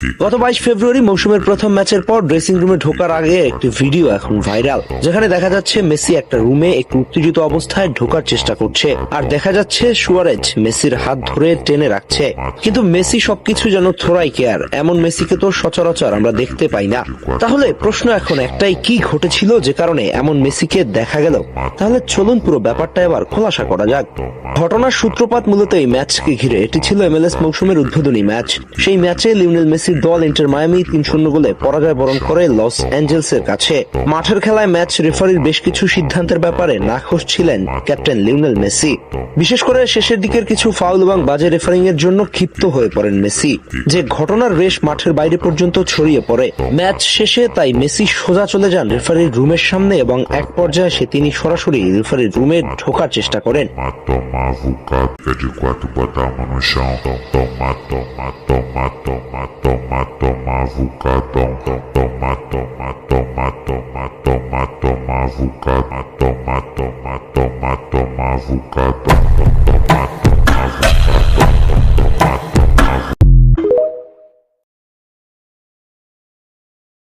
গত 22 ফেব্রুয়ারি মৌসুমের প্রথম ম্যাচের পর ড্রেসিং রুমে ঢোকার আগে একটি ভিডিও এখন ভাইরাল, যেখানে দেখা যাচ্ছে মেসি একটা রুমে একটু উত্তেজিত অবস্থায় ঢোকার চেষ্টা করছে, আর দেখা যাচ্ছে সুয়ারেজ মেসির হাত ধরে টেনে রাখছে। কিন্তু মেসি সবকিছু যেন থোড়াই কেয়ার, এমন মেসিকে তো সচরাচর আমরা দেখতে পাই না। তাহলে প্রশ্ন এখন একটাই, কি ঘটেছিল যে কারণে এমন মেসিকে দেখা গেল? তাহলে চলুন পুরো ব্যাপারটা এবার খোলাসা করা যাক। ঘটনার সূত্রপাত মূলত এই ম্যাচকে ঘিরে। এটি ছিল MLS মৌসুমের উদ্বোধনী ম্যাচ। সেই ম্যাচে লিওনেল মেসির দল ইন্টার মায়ামি 3-0 গোলে পরাজয় বরণ করে লস অ্যাঞ্জেলসের কাছে। মাঠের খেলায় ম্যাচ রেফারির বেশ কিছু সিদ্ধান্তের ব্যাপারে নাখোশ ছিলেন ক্যাপ্টেন লিওনেল মেসি। বিশেষ করে শেষের দিকের কিছু ফাউল এবং বাজে রেফারিং এর জন্য ক্ষিপ্ত হয়ে পড়েন মেসি, যে ঘটনার রেশ মাঠের বাইরে পর্যন্ত ছড়িয়ে পড়ে। ম্যাচ শেষে তাই মেসি সোজা চলে যান রেফারির রুমের সামনে এবং এক পর্যায়ে তিনি sorossori রেফারির রুমে ঢোকার চেষ্টা করেন। Toma vulcado, fica de quatro, bota a mão no chão. Toma, toma, toma, toma, toma, toma vulcadão. Toma, toma, toma, toma, toma, toma vulcado. Toma, toma, toma, toma vulcadão. Toma, toma vulcadão. Toma.